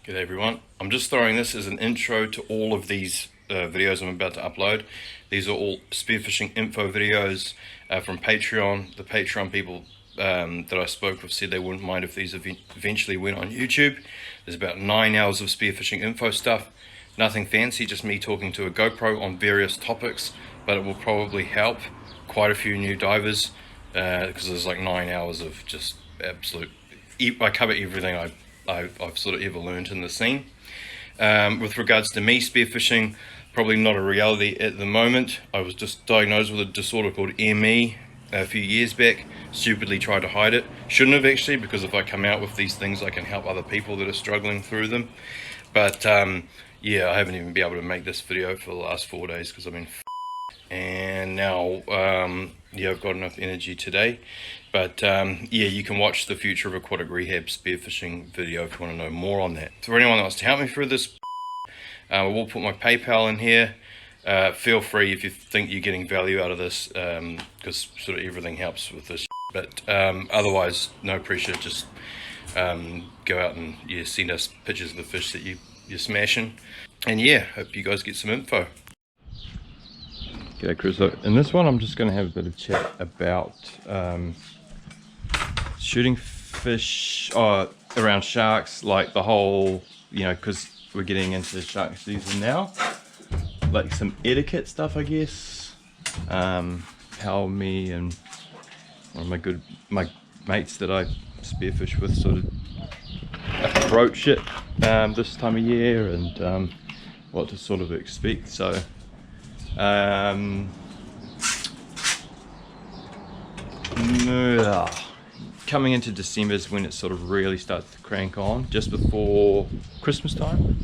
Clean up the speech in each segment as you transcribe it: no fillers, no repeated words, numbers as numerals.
G'day everyone. I'm just throwing this as an intro to all of these videos I'm about to upload. These are all spearfishing info videos from Patreon. The Patreon people that I spoke with said they wouldn't mind if these eventually went on YouTube. There's about 9 hours of spearfishing info stuff. Nothing fancy, just me talking to a GoPro on various topics, but it will probably help quite a few new divers because there's like 9 hours of just absolute... I cover everything I've sort of ever learned in the scene. With regards to me spearfishing, probably not a reality at the moment. I was just diagnosed with a disorder called ME a few years back. Stupidly tried to hide it. Shouldn't have actually, because if I come out with these things I can help other people that are struggling through them. But yeah, I haven't even been able to make this video for the last 4 days because I've been and now yeah, I've got enough energy today. But yeah, you can watch the Future of Aquatic Rehab spearfishing video if you want to know more on that. For anyone that wants to help me through this, I will put my PayPal in here. Feel free if you think you're getting value out of this, because sort of everything helps with this. But otherwise, no pressure. Just go out and send us pictures of the fish that you're smashing. And yeah, hope you guys get some info. G'day Chris. So in this one I'm just going to have a bit of chat about shooting fish around sharks, like the whole, because we're getting into shark season now, like some etiquette stuff I guess, how me and one of my mates that I spearfish with sort of approach it this time of year, and what to sort of expect. So coming into December is when it sort of really starts to crank on, just before Christmas time.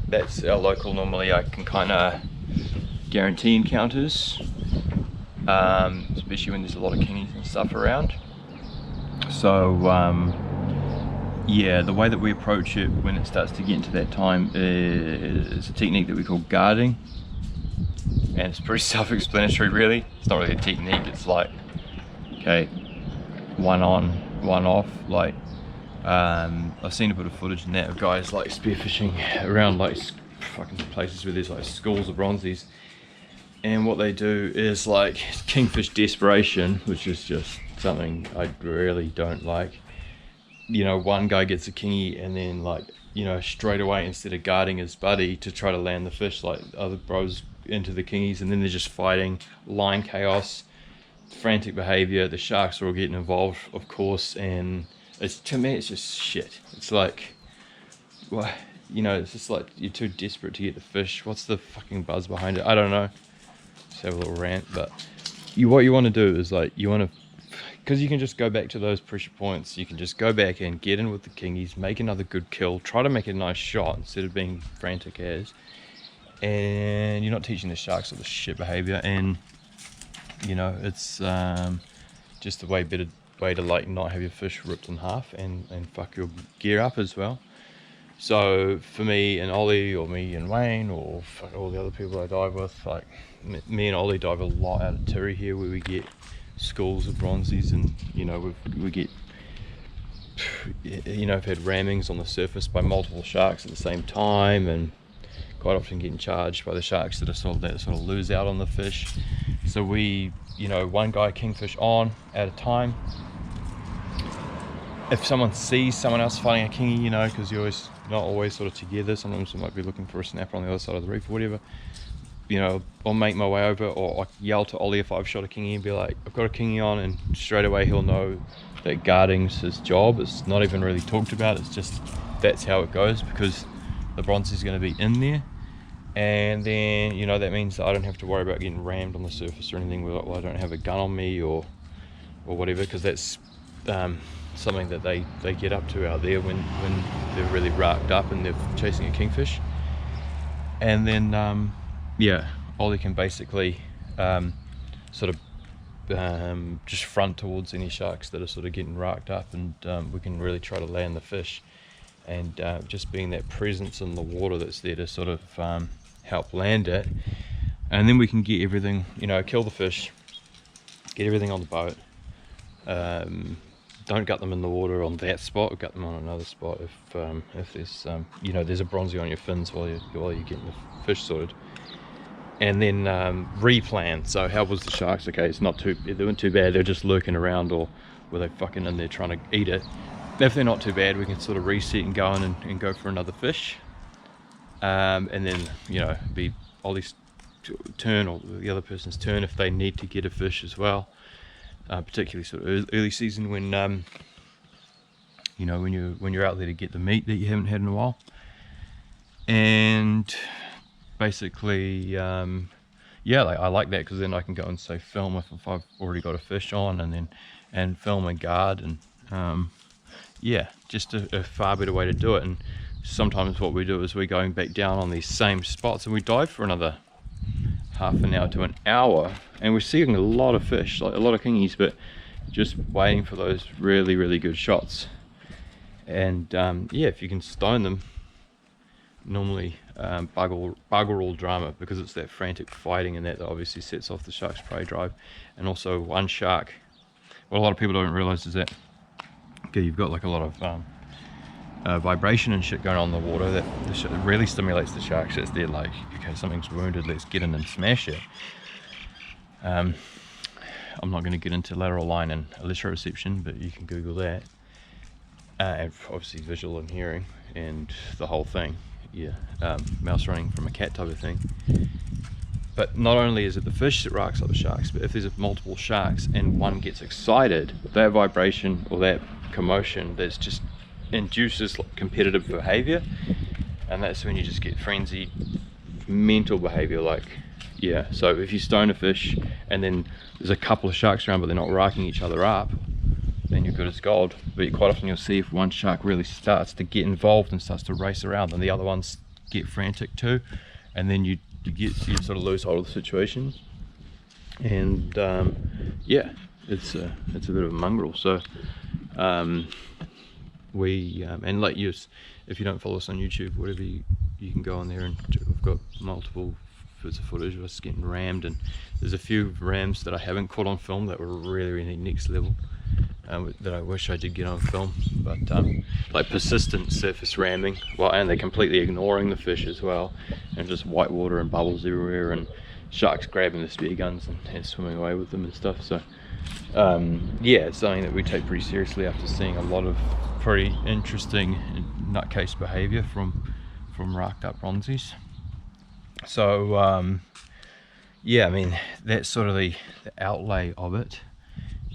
That's our local. Normally I can kind of guarantee encounters, especially when there's a lot of kingies and stuff around. So yeah, the way that we approach it when it starts to get into that time is a technique that we call guarding, and it's pretty self-explanatory really. It's not really a technique, it's like, okay, one on, one off. Like I've seen a bit of footage in that of guys like spearfishing around like fucking places where there's like schools of bronzies, and what they do is like kingfish desperation, which is just something I really don't like. One guy gets a kingy and then like, straight away, instead of guarding his buddy to try to land the fish, like other bros into the kingies, and then they're just fighting, line chaos, frantic behavior. The sharks are all getting involved, of course, and to me it's just shit. It's like, well, it's just like you're too desperate to get the fish. What's the fucking buzz behind it? I don't know. Just have a little rant. But what you want to do is like, because you can just go back to those pressure points, you can just go back and get in with the kingies, make another good kill, try to make a nice shot instead of being frantic as, and you're not teaching the sharks all the shit behavior. And it's just a better way to like not have your fish ripped in half and fuck your gear up as well. So for me and Ollie, or me and Wayne, or fuck all the other people I dive with, like me and Ollie dive a lot out of Tiri here, where we get schools of bronzies, and we get, I've had rammings on the surface by multiple sharks at the same time, and quite often getting charged by the sharks that sort of lose out on the fish. So we, one guy kingfish on at a time. If someone sees someone else fighting a kingy, because you're not always sort of together, sometimes we might be looking for a snapper on the other side of the reef or whatever, I'll make my way over, or I yell to Ollie if I've shot a kingy and be like, I've got a kingy on, and straight away he'll know that guarding's his job. It's not even really talked about, it's just that's how it goes, because the bronze is going to be in there. And then that means that I don't have to worry about getting rammed on the surface or anything. Well, I don't have a gun on me or whatever, because that's something that they get up to out there when they're really racked up and they're chasing a kingfish. And then yeah, Ollie can basically sort of just front towards any sharks that are sort of getting racked up, and we can really try to land the fish, and just being that presence in the water that's there to sort of help land it. And then we can get everything, kill the fish, get everything on the boat, don't gut them in the water on that spot, gut them on another spot if there's you know, there's a bronzy on your fins while you're getting the fish sorted. And then replan. So how was the sharks? Okay, it's not too, they weren't too bad, they're just lurking around, or were they fucking in there trying to eat it? If they're not too bad, we can sort of reset and go in and go for another fish. And then, you know, be Ollie's turn or the other person's turn if they need to get a fish as well. Particularly sort of early season when you know, when you're out there to get the meat that you haven't had in a while. And basically, yeah, like, I like that because then I can go and say film if I've already got a fish on, and film and guard, and yeah, just a far better way to do it. And sometimes what we do is we're going back down on these same spots and we dive for another half an hour to an hour, and we're seeing a lot of fish, like a lot of kingies, but just waiting for those really good shots. And yeah, if you can stone them, normally bugger all drama, because it's that frantic fighting and that obviously sets off the shark's prey drive. And also one shark, what a lot of people don't realize is that, okay, you've got like a lot of vibration and shit going on in the water that really stimulates the sharks. It's there like, okay, something's wounded, let's get in and smash it. I'm not going to get into lateral line and electroreception, but you can Google that. And obviously visual and hearing and the whole thing. Yeah, mouse running from a cat type of thing. But not only is it the fish that rocks up the sharks, but if there's multiple sharks and one gets excited, that vibration or that commotion, that's just induces competitive behavior, and that's when you just get frenzied mental behavior. Like, yeah, so if you stone a fish and then there's a couple of sharks around but they're not rocking each other up, then you're good as gold. But quite often you'll see if one shark really starts to get involved and starts to race around, and the other ones get frantic too, and then you sort of lose hold of the situation. And yeah, it's a bit of a mongrel. So we and like you, if you don't follow us on YouTube, whatever, you can go on there, and we've got multiple bits of footage of us getting rammed, and there's a few rams that I haven't caught on film that were really next level, that I wish I did get on film. But like persistent surface ramming, well, and they're completely ignoring the fish as well, and just white water and bubbles everywhere, and sharks grabbing the spear guns and swimming away with them and stuff. So yeah, it's something that we take pretty seriously after seeing a lot of pretty interesting nutcase behavior from racked up bronzies. So yeah, I mean, that's sort of the outlay of it,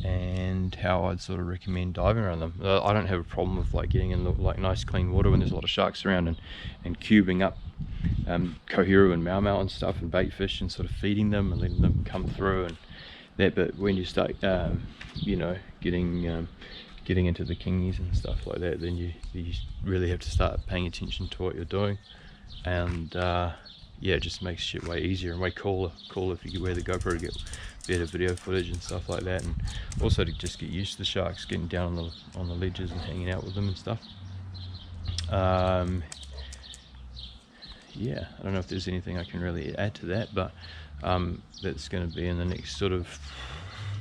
and how I'd sort of recommend diving around them. I don't have a problem with like getting in like nice clean water when there's a lot of sharks around, and cubing up cohiru and mau and stuff, and bait fish, and sort of feeding them and letting them come through and that. But when you start you know, getting into the kingies and stuff like that, then you really have to start paying attention to what you're doing. And yeah, it just makes shit way easier and way cooler if you wear the GoPro to get better video footage and stuff like that, and also to just get used to the sharks, getting down on the ledges and hanging out with them and stuff. Yeah, I don't know if there's anything I can really add to that, but that's going to be in the next sort of,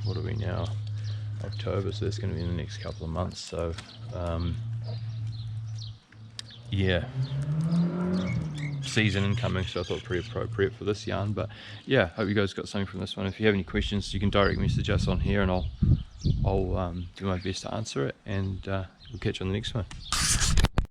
what are we now, October, so that's going to be in the next couple of months. So yeah, season incoming, so I thought pretty appropriate for this yarn. But yeah, hope you guys got something from this one. If you have any questions, you can direct message us on here, and I'll do my best to answer it, and we'll catch you on the next one.